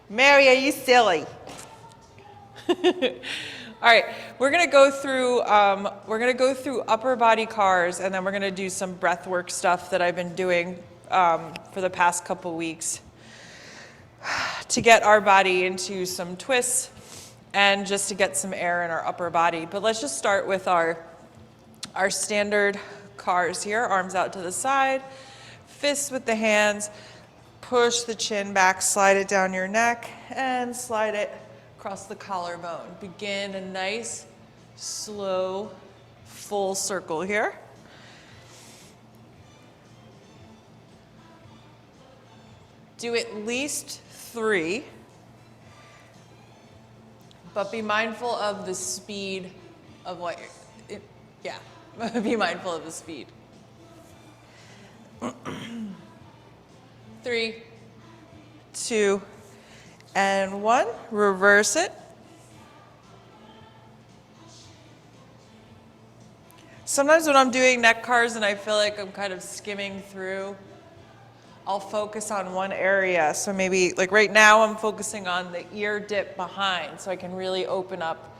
Mary, are you silly? All right, we're gonna go through upper body cars, and then we're gonna do some breath work stuff that I've been doing for the past couple weeks to get our body into some twists and just to get some air in our upper body. But let's just start with our standard cars here. Arms out to the side, fists with the hands, push the chin back, slide it down your neck, and slide it across the collarbone. Begin a nice, slow, full circle here. Do at least 3, but be mindful of the speed of what you're, be mindful of the speed. 3, 2, and 1. Reverse it. Sometimes when I'm doing neck cars and I feel like I'm kind of skimming through, I'll focus on one area. So maybe, like right now, I'm focusing on the ear dip behind so I can really open up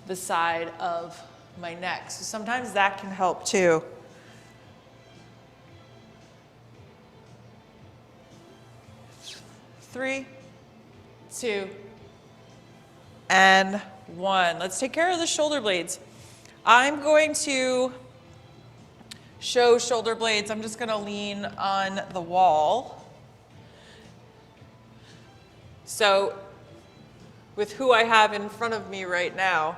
the side of my neck. So sometimes that can help too. 3, 2, and 1. Let's take care of the shoulder blades. I'm going to show shoulder blades. I'm just going to lean on the wall. So with who I have in front of me right now,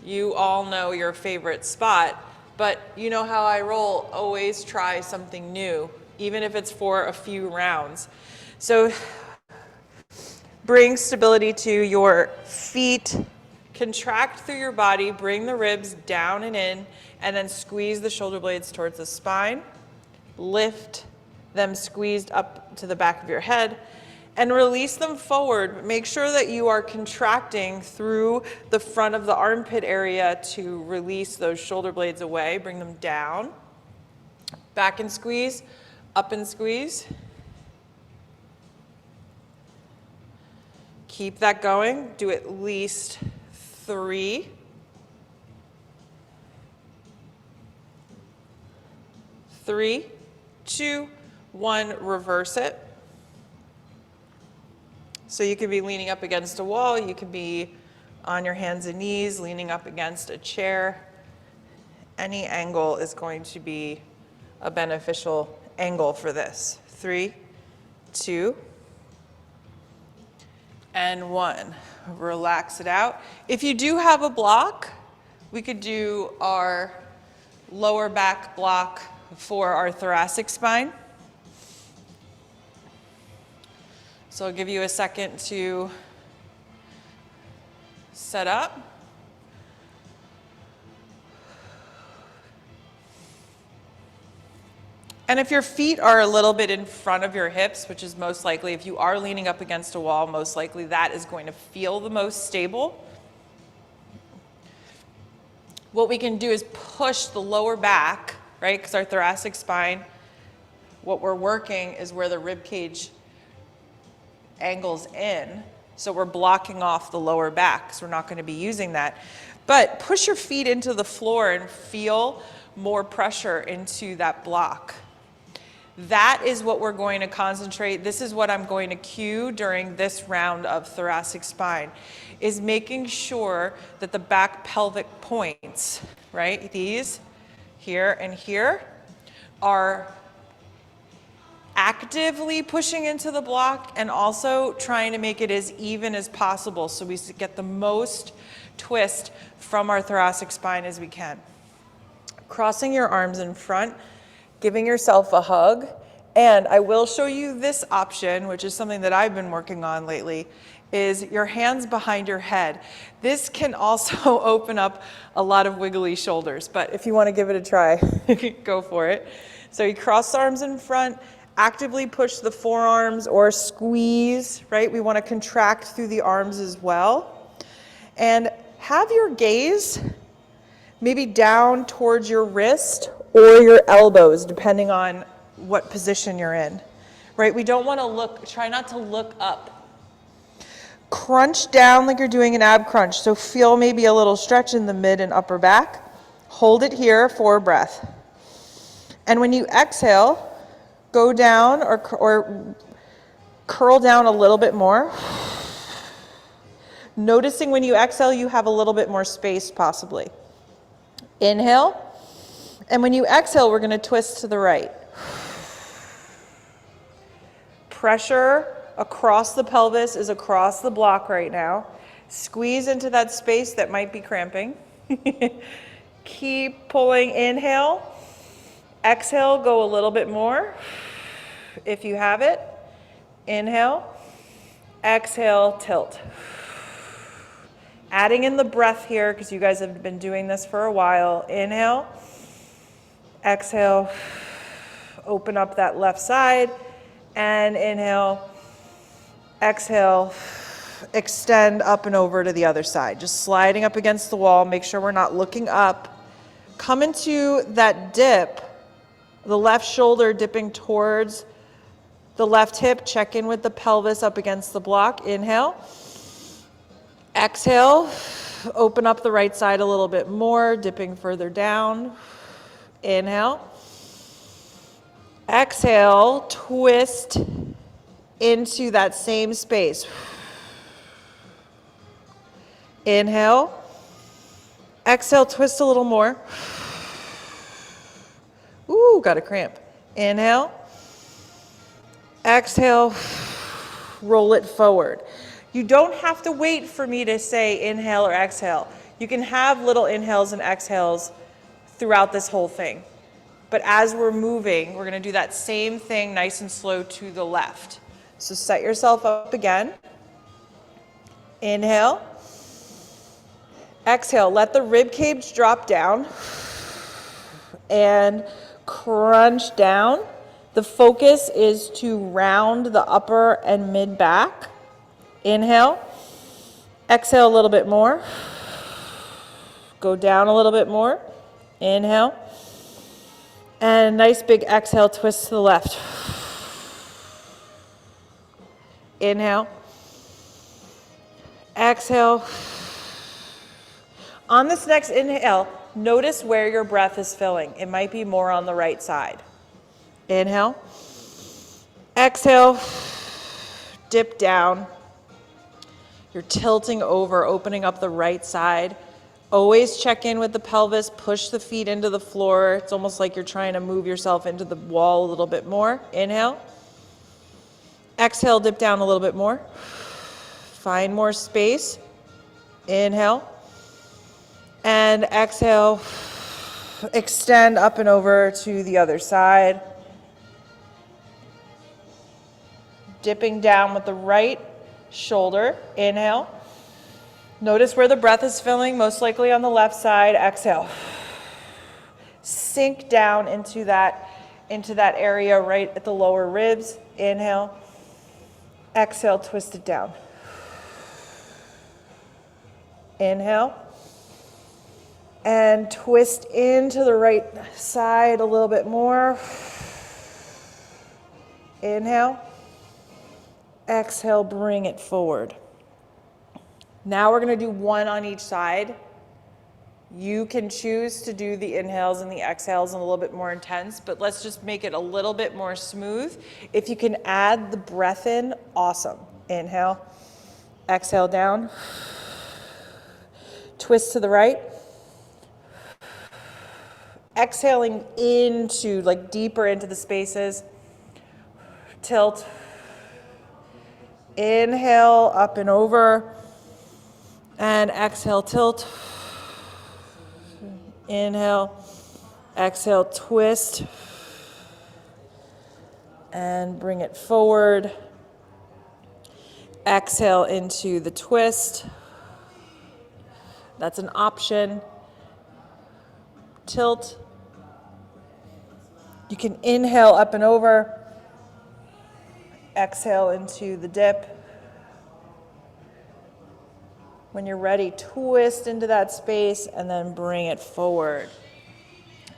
you all know your favorite spot, but you know how I roll. Always try something new, even if it's for a few rounds. So bring stability to your feet, contract through your body, bring the ribs down and in, and then squeeze the shoulder blades towards the spine. Lift them squeezed up to the back of your head and release them forward. Make sure that you are contracting through the front of the armpit area to release those shoulder blades away. Bring them down, back and squeeze, up and squeeze. Keep that going. Do at least 3. 3, 2, 1, reverse it. So you could be leaning up against a wall, you could be on your hands and knees, leaning up against a chair. Any angle is going to be a beneficial angle for this. 3, 2, and 1. Relax it out. If you do have a block, we could do our lower back block for our thoracic spine. So I'll give you a second to set up. And if your feet are a little bit in front of your hips, which is most likely, if you are leaning up against a wall, most likely that is going to feel the most stable. What we can do is push the lower back, right? Because our thoracic spine, what we're working is where the rib cage angles in. So we're blocking off the lower back, so we're not going to be using that. But push your feet into the floor and feel more pressure into that block. That is what we're going to concentrate. This is what I'm going to cue during this round of thoracic spine, is making sure that the back pelvic points, right, these here and here, are actively pushing into the block and also trying to make it as even as possible so we get the most twist from our thoracic spine as we can. Crossing your arms in front, giving yourself a hug, and I will show you this option, which is something that I've been working on lately, is your hands behind your head. This can also open up a lot of wiggly shoulders, but if you want to give it a try, go for it. So you cross the arms in front, actively push the forearms or squeeze, right? We want to contract through the arms as well. And have your gaze maybe down towards your wrist or your elbows, depending on what position you're in, right? We don't want to try not to look up. Crunch down like you're doing an ab crunch. So feel maybe a little stretch in the mid and upper back. Hold it here for a breath. And when you exhale, go down or curl down a little bit more. Noticing when you exhale, you have a little bit more space possibly. Inhale. And when you exhale, we're going to twist to the right. Pressure across the pelvis is across the block right now. Squeeze into that space that might be cramping. Keep pulling. Inhale. Exhale, go a little bit more if you have it. Inhale. Exhale, tilt. Adding in the breath here because you guys have been doing this for a while. Inhale. Exhale. Open up that left side. And inhale. Exhale. Extend up and over to the other side. Just sliding up against the wall. Make sure we're not looking up. Come into that dip. The left shoulder dipping towards the left hip. Check in with the pelvis up against the block. Inhale. Exhale. Open up the right side a little bit more, dipping further down. Inhale. Exhale. Twist into that same space. Inhale. Exhale. Twist a little more. Ooh, got a cramp. Inhale. Exhale. Roll it forward. You don't have to wait for me to say inhale or exhale. You can have little inhales and exhales throughout this whole thing. But as we're moving, we're going to do that same thing nice and slow to the left. So set yourself up again. Inhale. Exhale. Let the rib cage drop down. And crunch down. The focus is to round the upper and mid back. Inhale. Exhale a little bit more. Go down a little bit more. Inhale. And nice big exhale, twist to the left. Inhale. Exhale. On this next inhale, notice where your breath is filling. It might be more on the right side. Inhale. Exhale. Dip down. You're tilting over, opening up the right side. Always check in with the pelvis, push the feet into the floor. It's almost like you're trying to move yourself into the wall a little bit more. Inhale. Exhale, dip down a little bit more. Find more space. Inhale. And exhale. Extend up and over to the other side. Dipping down with the right shoulder. Inhale. Notice where the breath is filling, most likely on the left side. Exhale. Sink down into that area right at the lower ribs. Inhale. Exhale, twist it down. Inhale. And twist into the right side a little bit more. Inhale. Exhale, bring it forward. Now we're going to do one on each side. You can choose to do the inhales and the exhales and a little bit more intense, but let's just make it a little bit more smooth. If you can add the breath in, awesome. Inhale, exhale down. Twist to the right. Exhaling into, like deeper into the spaces. Tilt. Inhale, up and over. And exhale, tilt. Inhale, exhale, twist. And bring it forward. Exhale into the twist. That's an option. Tilt. You can inhale up and over. Exhale into the dip. When you're ready, twist into that space and then bring it forward.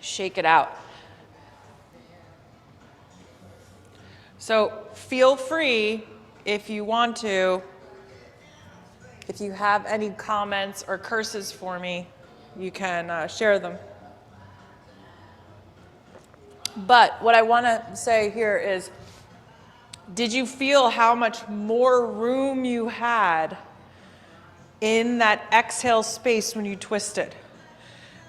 Shake it out. So feel free, if you want to, if you have any comments or curses for me, you can share them. But what I want to say here is, did you feel how much more room you had in that exhale space when you twisted?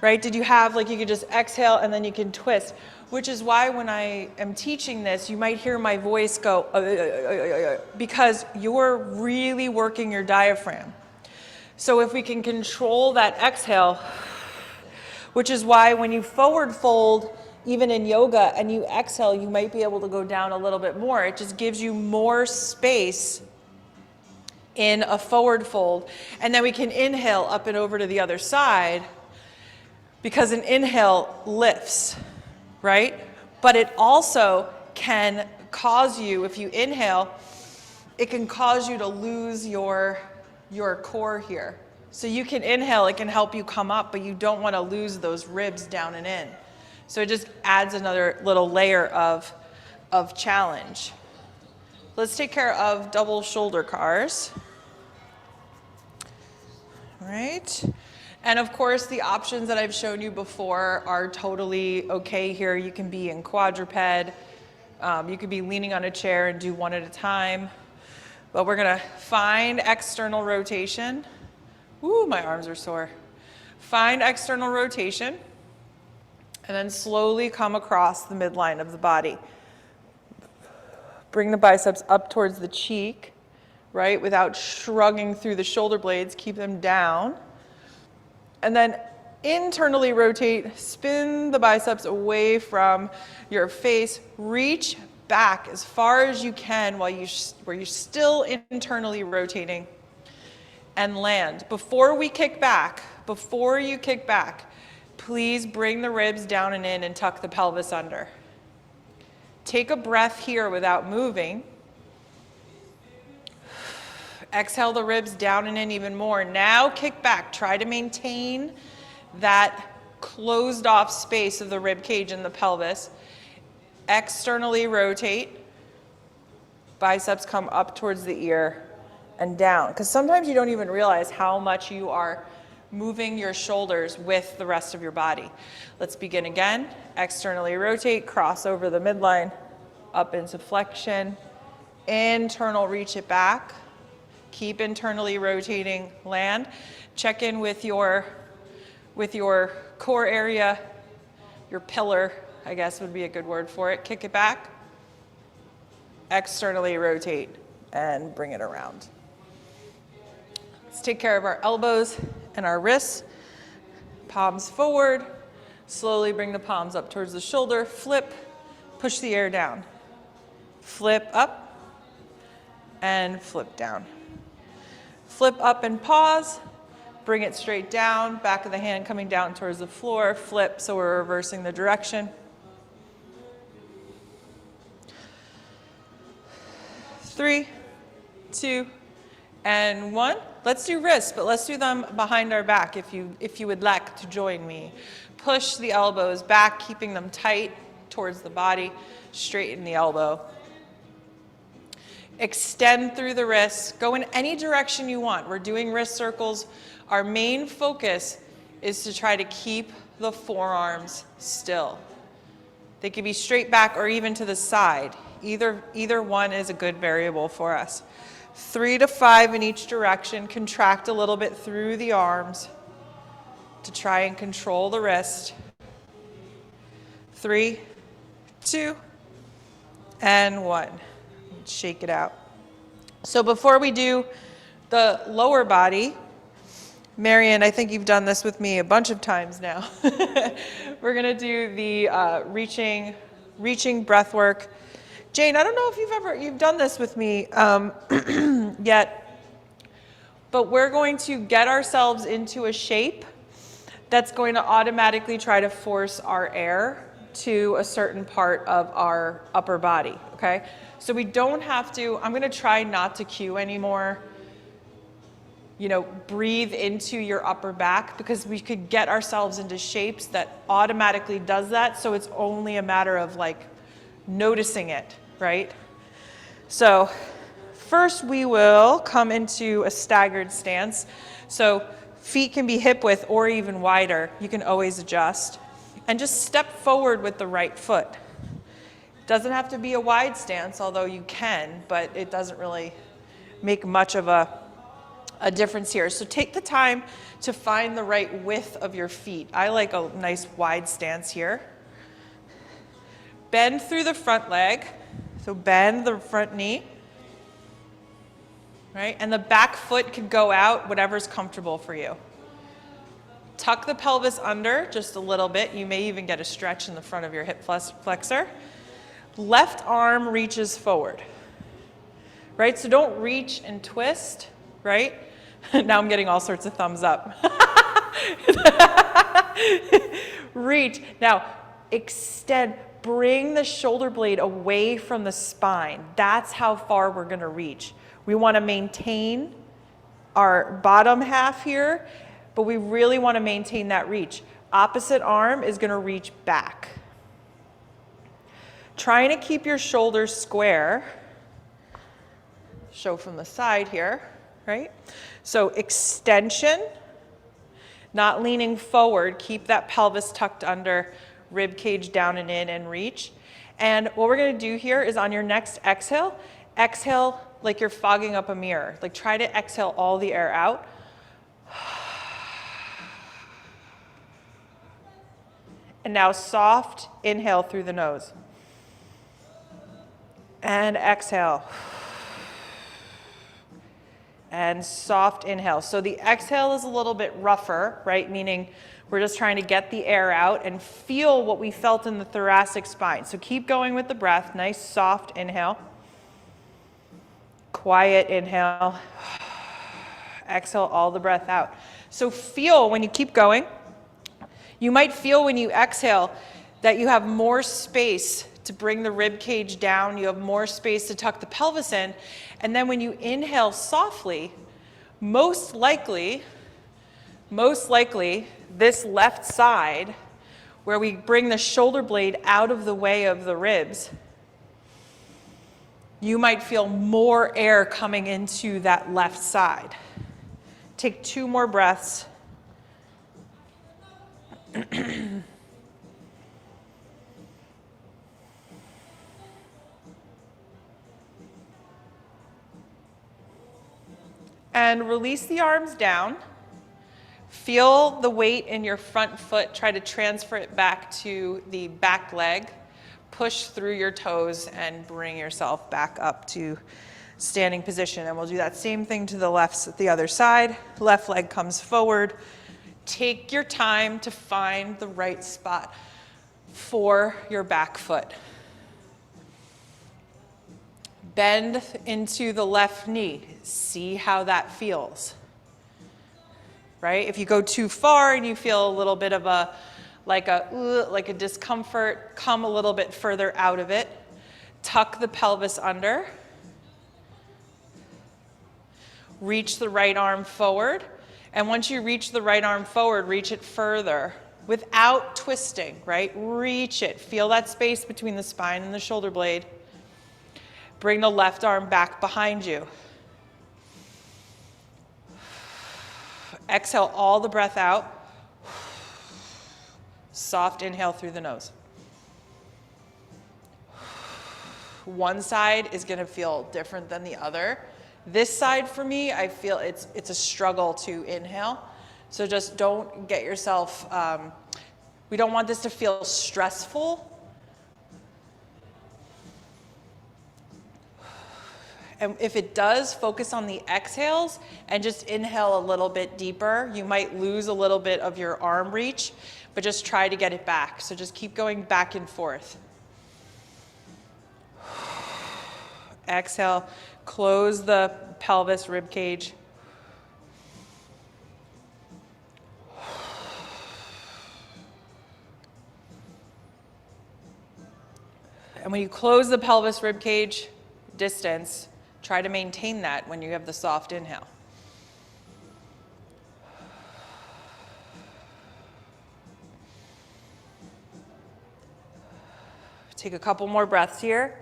Right? Did you have, like, you could just exhale and then you can twist, which is why when I am teaching this, you might hear my voice go, because you're really working your diaphragm. So if we can control that exhale, which is why when you forward fold, even in yoga, and you exhale, you might be able to go down a little bit more. It just gives you more space in a forward fold. And then we can inhale up and over to the other side, because an inhale lifts, right? But it also can cause you, if you inhale, it can cause you to lose your core here. So you can inhale, it can help you come up, but you don't want to lose those ribs down and in. So it just adds another little layer of challenge. Let's take care of double shoulder cars. All right. And of course, the options that I've shown you before are totally okay here. You can be in quadruped. You could be leaning on a chair and do one at a time. But we're going to find external rotation. Ooh, my arms are sore. Find external rotation. And then slowly come across the midline of the body. Bring the biceps up towards the cheek, right? Without shrugging through the shoulder blades. Keep them down. And then internally rotate, spin the biceps away from your face, reach back as far as you can where you're still internally rotating, and land. Before you kick back, please bring the ribs down and in and tuck the pelvis under. Take a breath here without moving. Exhale the ribs down and in even more. Now kick back. Try to maintain that closed off space of the rib cage and the pelvis. Externally rotate. Biceps come up towards the ear and down. Because sometimes you don't even realize how much you are moving your shoulders with the rest of your body. Let's begin again. Externally rotate, cross over the midline, up into flexion. Internal, reach it back. Keep internally rotating, land. Check in with your core area, your pillar, I guess would be a good word for it. Kick it back. Externally rotate and bring it around. Let's take care of our elbows and our wrists. Palms forward. Slowly bring the palms up towards the shoulder. Flip, push the air down. Flip up and flip down. Flip up and pause, bring it straight down, back of the hand coming down towards the floor, flip, so we're reversing the direction. 3, 2, and 1. Let's do wrists, but let's do them behind our back if you would like to join me. Push the elbows back, keeping them tight towards the body, straighten the elbow. Extend through the wrists. Go in any direction you want. We're doing wrist circles. Our main focus is to try to keep the forearms still. They could be straight back or even to the side. Either one is a good variable for us. 3 to 5 in each direction. Contract a little bit through the arms to try and control the wrist. 3, 2, and 1. Shake it out. So before we do the lower body, Marion, I think you've done this with me a bunch of times now. We're going to do the reaching breath work. Jane, I don't know if you've done this with me yet, but we're going to get ourselves into a shape that's going to automatically try to force our air to a certain part of our upper body, okay? So we don't have to, I'm going to try not to cue anymore, breathe into your upper back, because we could get ourselves into shapes that automatically does that. So it's only a matter of noticing it, right? So first we will come into a staggered stance. So feet can be hip width or even wider. You can always adjust. And just step forward with the right foot. Doesn't have to be a wide stance, although you can, but it doesn't really make much of a difference here. So take the time to find the right width of your feet. I like a nice wide stance here. Bend through the front leg. So bend the front knee. Right? And the back foot can go out, whatever's comfortable for you. Tuck the pelvis under just a little bit. You may even get a stretch in the front of your hip flexor. Left arm reaches forward. Right? So don't reach and twist, right? Now I'm getting all sorts of thumbs up. Reach. Now extend. Bring the shoulder blade away from the spine. That's how far we're going to reach. We want to maintain our bottom half here, but we really want to maintain that reach. Opposite arm is going to reach back. Trying to keep your shoulders square. Show from the side here, right? So extension, not leaning forward. Keep that pelvis tucked under, rib cage down and in, and reach. And what we're going to do here is on your next exhale, exhale like you're fogging up a mirror. Like try to exhale all the air out. And now soft inhale through the nose. And exhale. And soft inhale. So the exhale is a little bit rougher, right? Meaning we're just trying to get the air out and feel what we felt in the thoracic spine. So keep going with the breath. Nice soft inhale. Quiet inhale. Exhale all the breath out. So feel when you keep going. You might feel when you exhale that you have more space to bring the rib cage down. You have more space to tuck the pelvis in. And then when you inhale softly, most likely, this left side, where we bring the shoulder blade out of the way of the ribs, you might feel more air coming into that left side. Take 2 more breaths. And release the arms down. Feel the weight in your front foot. Try to transfer it back to the back leg. Push through your toes and bring yourself back up to standing position. And we'll do that same thing to the other side. Left leg comes forward. Take your time to find the right spot for your back foot. Bend into the left knee. See how that feels. Right? If you go too far and you feel a little bit of like a discomfort, come a little bit further out of it. Tuck the pelvis under. Reach the right arm forward. And once you reach the right arm forward, reach it further without twisting, right? Reach it. Feel that space between the spine and the shoulder blade. Bring the left arm back behind you. Exhale all the breath out. Soft inhale through the nose. One side is going to feel different than the other. This side for me, I feel it's a struggle to inhale. So just don't get yourself, we don't want this to feel stressful. And if it does, focus on the exhales and just inhale a little bit deeper. You might lose a little bit of your arm reach, but just try to get it back. So just keep going back and forth. Exhale, close the pelvis, rib cage. And when you close the pelvis, rib cage, distance, try to maintain that when you have the soft inhale. Take a couple more breaths here.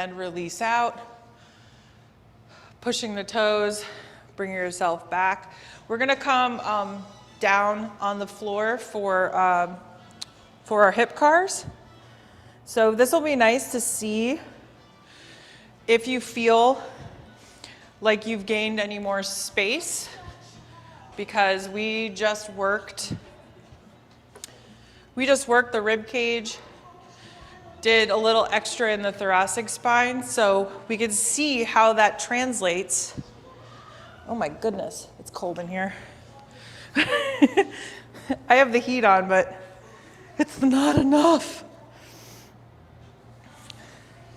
and release out. Pushing the toes, bring yourself back. We're gonna come down on the floor for our hip cars. So this will be nice to see if you feel like you've gained any more space, because we just worked the rib cage, did a little extra in the thoracic spine, so we can see how that translates. Oh my goodness, it's cold in here. I have the heat on, but it's not enough.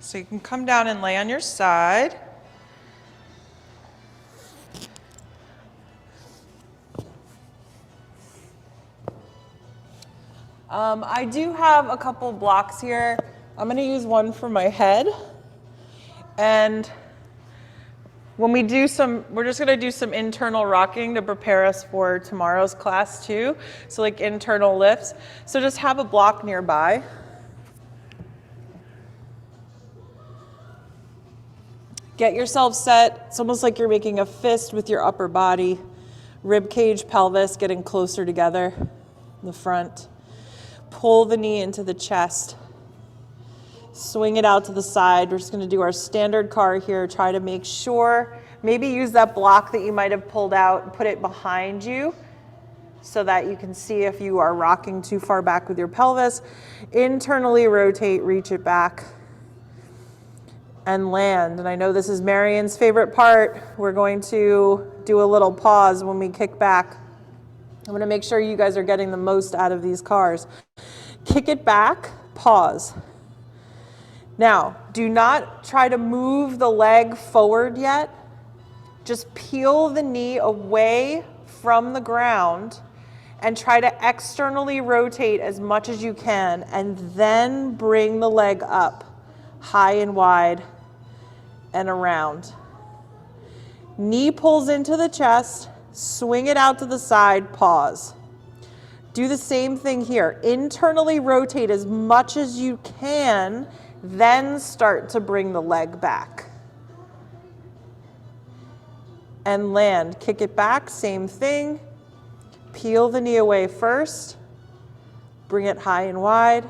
So you can come down and lay on your side. I do have a couple blocks here. I'm going to use one for my head. And when we do we're just going to do some internal rocking to prepare us for tomorrow's class too. So like internal lifts. So just have a block nearby. Get yourself set. It's almost like you're making a fist with your upper body. Rib cage, pelvis getting closer together in the front. Pull the knee into the chest. Swing it out to the side. We're just going to do our standard car here. Try to make sure, maybe use that block that you might have pulled out and put it behind you so that you can see if you are rocking too far back with your pelvis. Internally rotate, reach it back, and land. And I know this is Marion's favorite part. We're going to do a little pause when we kick back. I'm going to make sure you guys are getting the most out of these cars. Kick it back, pause. Now, do not try to move the leg forward yet. Just peel the knee away from the ground and try to externally rotate as much as you can, and then bring the leg up high and wide and around. Knee pulls into the chest, swing it out to the side, pause. Do the same thing here. Internally rotate as much as you can, then start to bring the leg back. And land. Kick it back, same thing. Peel the knee away first. Bring it high and wide.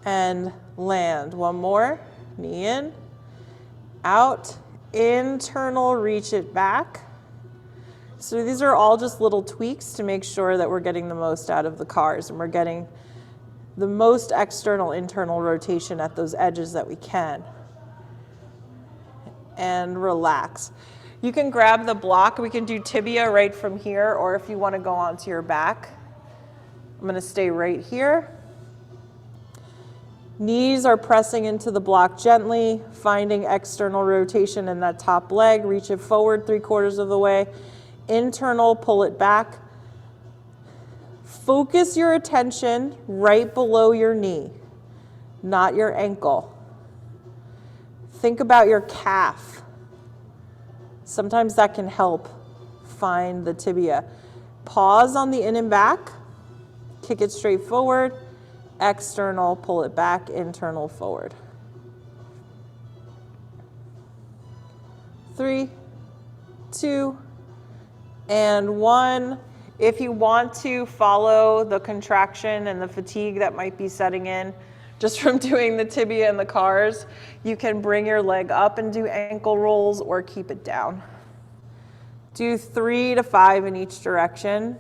And land. One more. Knee in. Out. Internal, reach it back. So these are all just little tweaks to make sure that we're getting the most out of the cars and we're getting the most external, internal rotation at those edges that we can. And relax. You can grab the block. We can do tibia right from here, or if you want to go onto your back. I'm going to stay right here. Knees are pressing into the block gently, finding external rotation in that top leg. Reach it forward 3/4 of the way. Internal, pull it back. Focus your attention right below your knee, not your ankle. Think about your calf. Sometimes that can help find the tibia. Pause on the in and back. Kick it straight forward. External, pull it back, internal, forward. 3, 2, and 1. If you want to follow the contraction and the fatigue that might be setting in just from doing the tibia and the cars, you can bring your leg up and do ankle rolls or keep it down. Do 3 to 5 in each direction.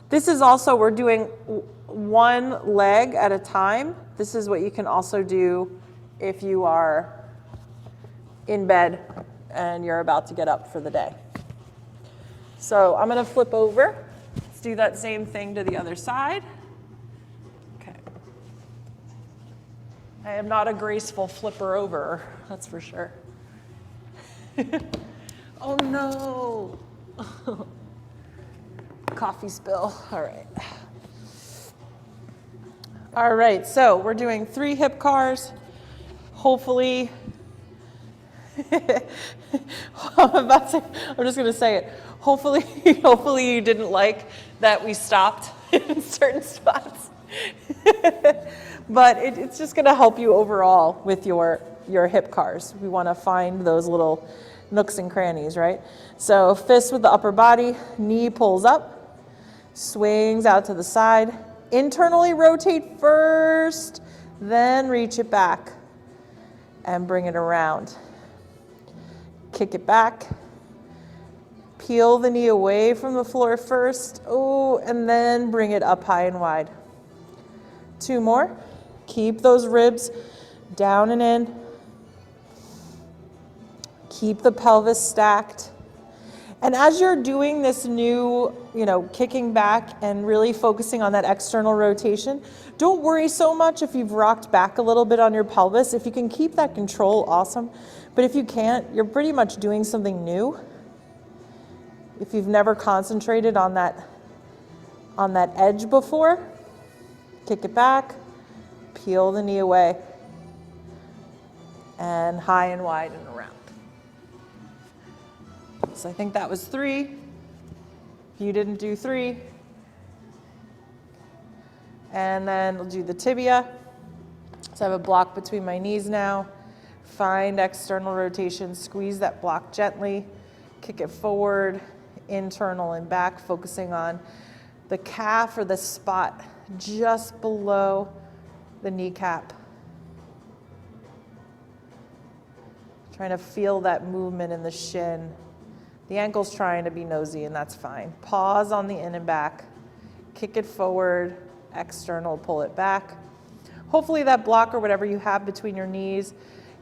This is also, we're doing one leg at a time. This is what you can also do if you are in bed and you're about to get up for the day. So I'm going to flip over. Let's do that same thing to the other side. Okay. I am not a graceful flipper over, that's for sure. Oh no. Coffee spill. All right. All right, so we're doing 3 hip cars. Hopefully, I'm just going to say it. Hopefully you didn't like that we stopped in certain spots. But it's just gonna help you overall with your hip cars. We wanna find those little nooks and crannies, right? So fist with the upper body, knee pulls up, swings out to the side. Internally rotate first, then reach it back and bring it around. Kick it back. Peel the knee away from the floor first. Oh, and then bring it up high and wide. 2 more. Keep those ribs down and in. Keep the pelvis stacked. And as you're doing this new, kicking back and really focusing on that external rotation, don't worry so much if you've rocked back a little bit on your pelvis. If you can keep that control, awesome. But if you can't, you're pretty much doing something new. If you've never concentrated on that edge before, kick it back, peel the knee away, and high and wide and around. So I think that was 3. If you didn't do 3. And then we'll do the tibia. So I have a block between my knees now. Find external rotation, squeeze that block gently, kick it forward, internal and back, focusing on the calf or the spot just below the kneecap. Trying to feel that movement in the shin. The ankle's trying to be nosy, and that's fine. Pause on the in and back. Kick it forward, external, pull it back. Hopefully that block or whatever you have between your knees,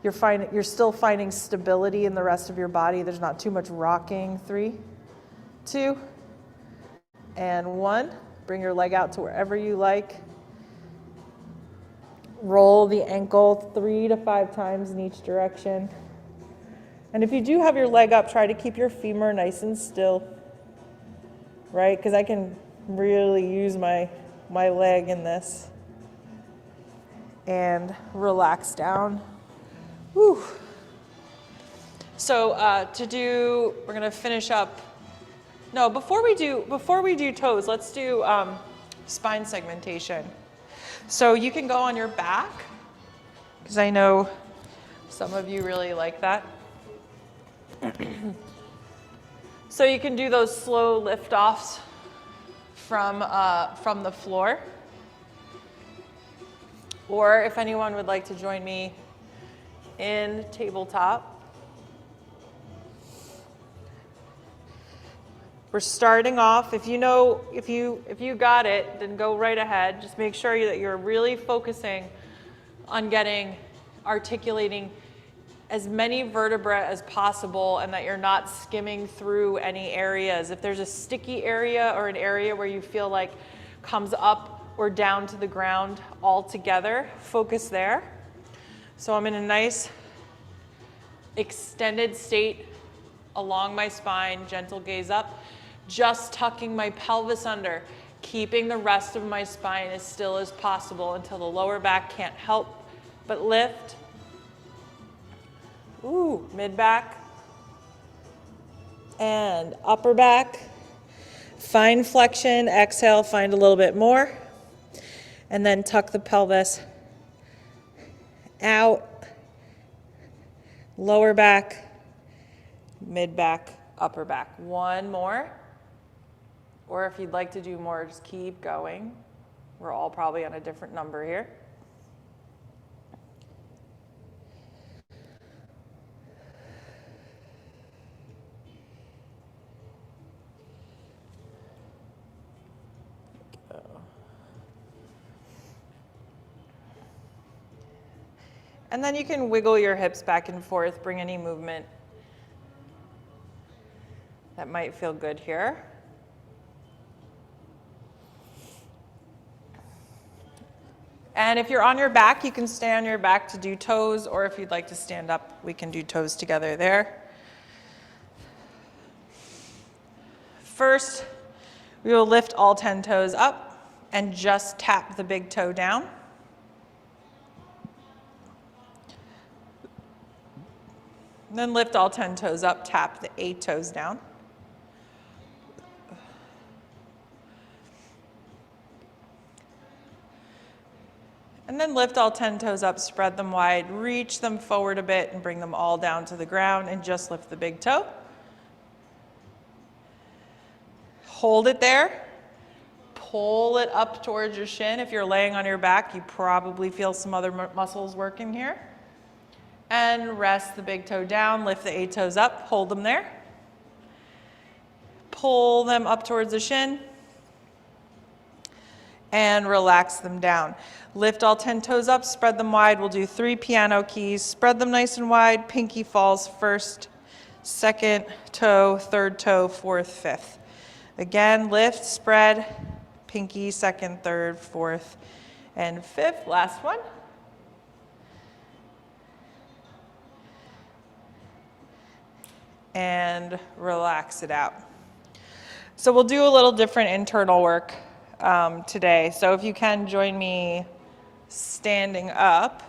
you're still finding stability in the rest of your body. There's not too much rocking. 3, 2, and 1. Bring your leg out to wherever you like. Roll the ankle 3 to 5 times in each direction. And if you do have your leg up, try to keep your femur nice and still, right? Because I can really use my leg in this. And relax down. Whew. So we're gonna finish up. No, before we do toes, let's do spine segmentation. So you can go on your back, because I know some of you really like that. So you can do those slow lift-offs from the floor. Or if anyone would like to join me in tabletop. We're starting off, if you got it, then go right ahead. Just make sure that you're really focusing on articulating as many vertebrae as possible, and that you're not skimming through any areas. If there's a sticky area or an area where you feel like comes up or down to the ground altogether, focus there. So I'm in a nice extended state along my spine, gentle gaze up, just tucking my pelvis under, keeping the rest of my spine as still as possible until the lower back can't help but lift. Ooh, mid back and upper back. Find flexion, exhale, find a little bit more. And then tuck the pelvis out, lower back, mid back, upper back. 1 more. Or if you'd like to do more, just keep going. We're all probably on a different number here. And then you can wiggle your hips back and forth, bring any movement that might feel good here. And if you're on your back, you can stay on your back to do toes, or if you'd like to stand up, we can do toes together there. First, we will lift all 10 toes up and just tap the big toe down. Then lift all 10 toes up, tap the 8 toes down. And then lift all 10 toes up, spread them wide, reach them forward a bit and bring them all down to the ground and just lift the big toe. Hold it there. Pull it up towards your shin. If you're laying on your back, you probably feel some other muscles working here. And rest the big toe down, lift the 8 toes up, hold them there. Pull them up towards the shin. And relax them down. Lift all 10 toes up, spread them wide. We'll do 3 piano keys. Spread them nice and wide. Pinky falls first, second toe, third toe, fourth, fifth. Again, lift, spread, pinky, second, third, fourth, and fifth. Last one. And relax it out. So we'll do a little different internal work today. So if you can join me standing up.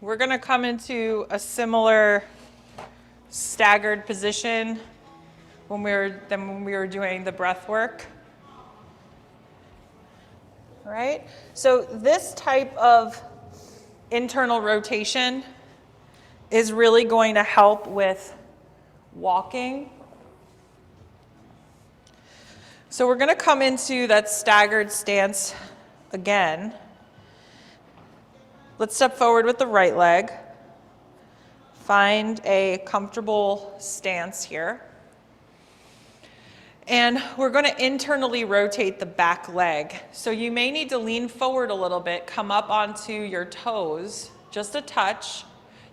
We're going to come into a similar staggered position when we were doing the breath work. All right? So this type of internal rotation is really going to help with walking. So we're going to come into that staggered stance again. Let's step forward with the right leg. Find a comfortable stance here. And we're going to internally rotate the back leg. So you may need to lean forward a little bit, come up onto your toes, just a touch.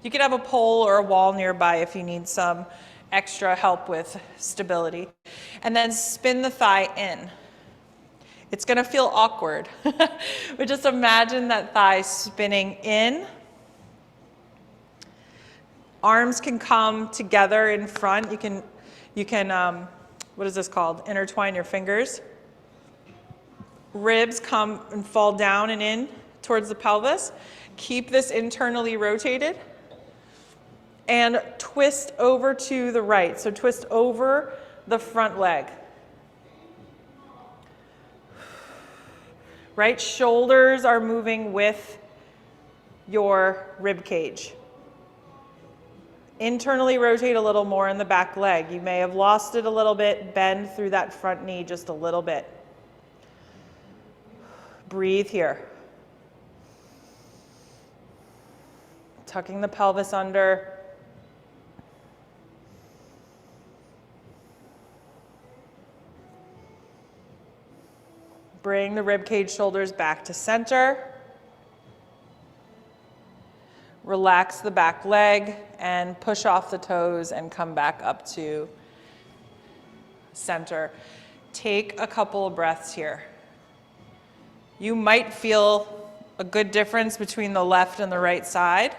You could have a pole or a wall nearby if you need some extra help with stability. And then spin the thigh in. It's going to feel awkward, but just imagine that thigh spinning in. Arms can come together in front. You can what is this called? Intertwine your fingers. Ribs come and fall down and in towards the pelvis. Keep this internally rotated. And twist over to the right. So twist over the front leg. Right shoulders are moving with your rib cage. Internally rotate a little more in the back leg. You may have lost it a little bit. Bend through that front knee just a little bit. Breathe here. Tucking the pelvis under. Bring the rib cage shoulders back to center. Relax the back leg and push off the toes and come back up to center. Take a couple of breaths here. You might feel a good difference between the left and the right side.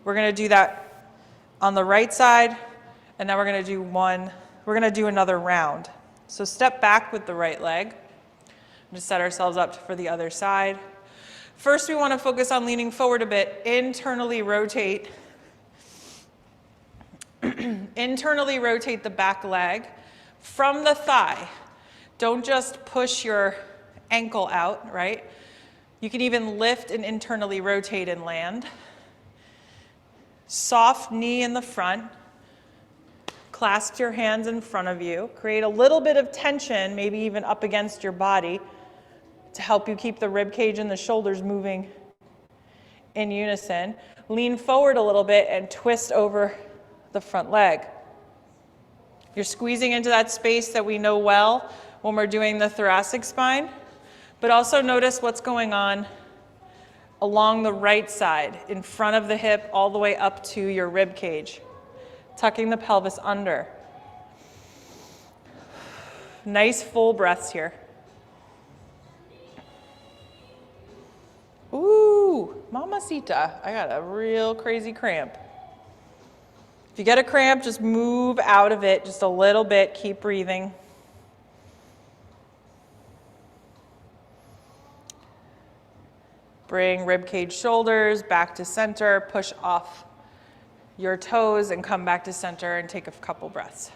We're going to do that on the right side, and then we're going to do another round. So step back with the right leg. Just set ourselves up for the other side. First, we want to focus on leaning forward a bit. Internally rotate. Internally rotate the back leg from the thigh. Don't just push your ankle out, right? You can even lift and internally rotate and land. Soft knee in the front. Clasp your hands in front of you. Create a little bit of tension, maybe even up against your body, to help you keep the rib cage and the shoulders moving in unison. Lean forward a little bit and twist over the front leg. You're squeezing into that space that we know well when we're doing the thoracic spine, but also notice what's going on along the right side, in front of the hip, all the way up to your rib cage. Tucking the pelvis under. Nice full breaths here. Ooh, mamacita, I got a real crazy cramp. If you get a cramp, just move out of it just a little bit. Keep breathing. Bring ribcage shoulders back to center. Push off your toes and come back to center and take a couple breaths.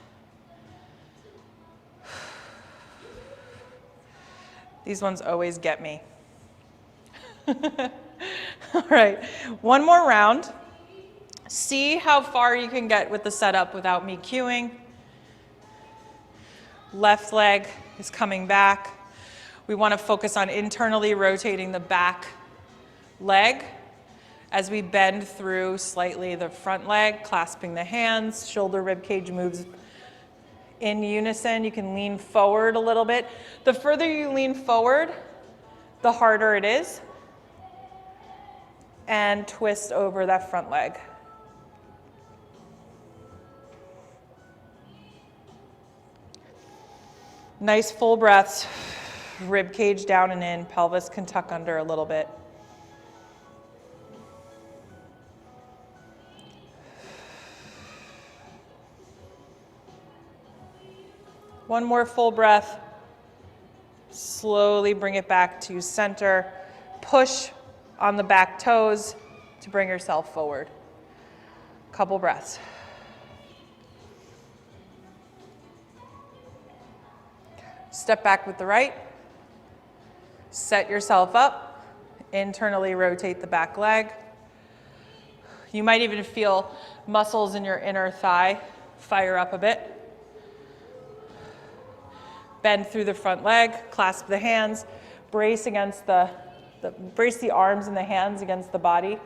These ones always get me. All right, one more round. See how far you can get with the setup without me cueing. Left leg is coming back. We want to focus on internally rotating the back leg as we bend through slightly the front leg, clasping the hands, shoulder rib cage moves in unison. You can lean forward a little bit. The further you lean forward, the harder it is. And twist over that front leg. Nice full breaths. Rib cage down and in. Pelvis can tuck under a little bit. One more full breath. Slowly bring it back to center. Push on the back toes to bring yourself forward. Couple breaths. Step back with the right. Set yourself up. Internally rotate the back leg. You might even feel muscles in your inner thigh fire up a bit. Bend through the front leg, clasp the hands, brace against brace the arms and the hands against the body.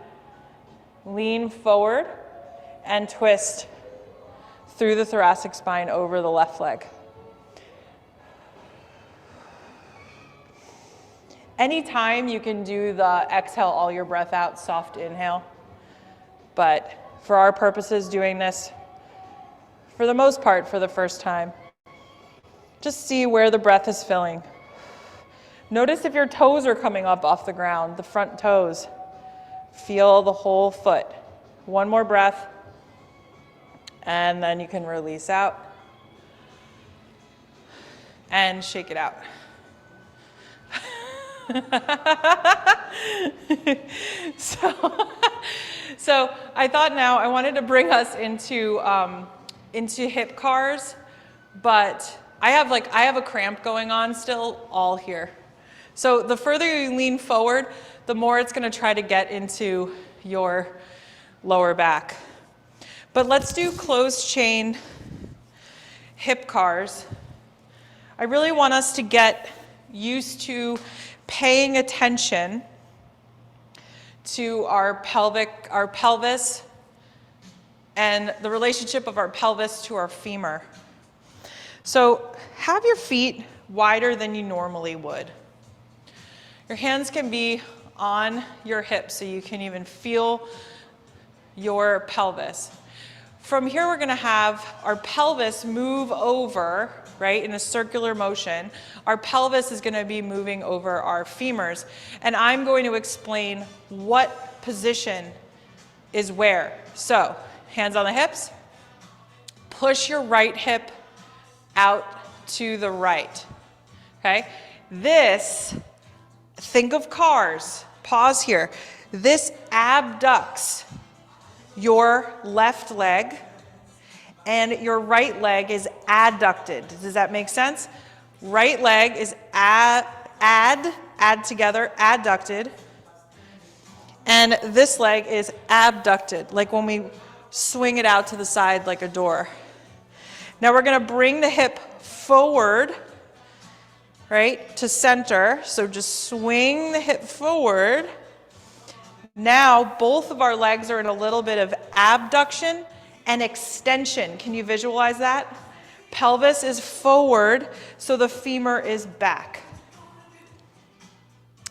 Lean forward and twist through the thoracic spine over the left leg. Anytime you can do the exhale all your breath out, soft inhale. But for our purposes, doing this for the most part for the first time. Just see where the breath is filling. Notice if your toes are coming up off the ground, the front toes. Feel the whole foot. One more breath, and then you can release out and shake it out. So I thought now I wanted to bring us into hip cars, but I have a cramp going on still all here. So the further you lean forward, the more it's going to try to get into your lower back. But let's do closed chain hip cars. I really want us to get used to paying attention to our pelvis and the relationship of our pelvis to our femur. So have your feet wider than you normally would. Your hands can be on your hips so you can even feel your pelvis. From here, we're going to have our pelvis move over, right, in a circular motion. Our pelvis is going to be moving over our femurs. And I'm going to explain what position is where. So, hands on the hips. Push your right hip out to the right. Okay? This, think of cars. Pause here. This abducts your left leg, and your right leg is adducted. Does that make sense? Right leg is add together, adducted, and this leg is abducted, like when we swing it out to the side like a door. Now we're going to bring the hip forward, right, to center. So just swing the hip forward. Now, both of our legs are in a little bit of abduction and extension. Can you visualize that? Pelvis is forward, so the femur is back.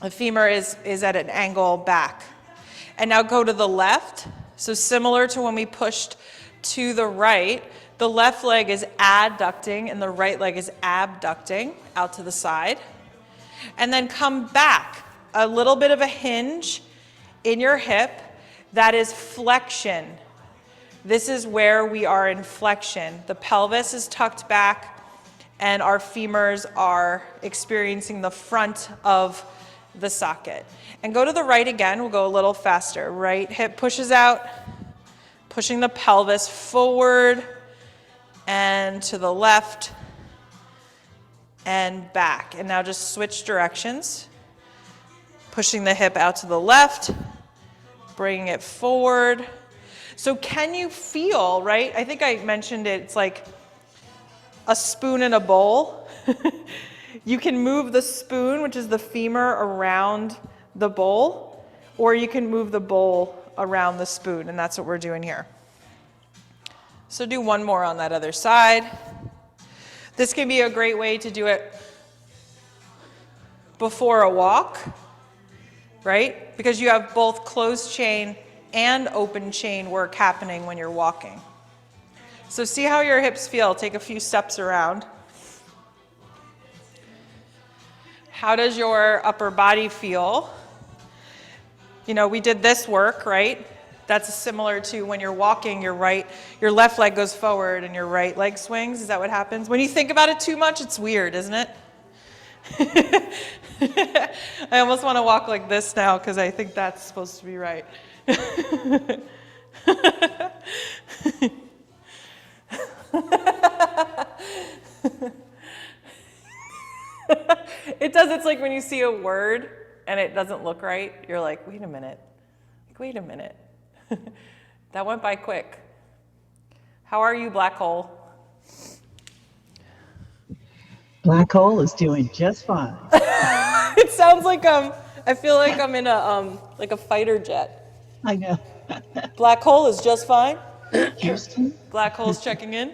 The femur is at an angle back. And now go to the left. So similar to when we pushed to the right, the left leg is adducting and the right leg is abducting out to the side. And then come back, a little bit of a hinge in your hip, that is flexion. This is where we are in flexion. The pelvis is tucked back and our femurs are experiencing the front of the socket. And go to the right again, we'll go a little faster. Right hip pushes out, pushing the pelvis forward and to the left and back. And now just switch directions. Pushing the hip out to the left, bringing it forward. So can you feel, right? I think I mentioned it, it's like a spoon in a bowl. You can move the spoon, which is the femur, around the bowl, or you can move the bowl around the spoon, and that's what we're doing here. So do one more on that other side. This can be a great way to do it before a walk, right? Because you have both closed chain and open chain work happening when you're walking. So see how your hips feel. Take a few steps around. How does your upper body feel? You know, we did this work, right? That's similar to when you're walking, your left leg goes forward and your right leg swings. Is that what happens? When you think about it too much, it's weird, isn't it? I almost want to walk like this now because I think that's supposed to be right. It does. It's like when you see a word and it doesn't look right, you're like, wait a minute. Wait a minute. That went by quick. How are you, black hole? Black hole is doing just fine. It sounds like I feel like I'm in a fighter jet. I know. Black hole is just fine. Houston? Black hole's checking in.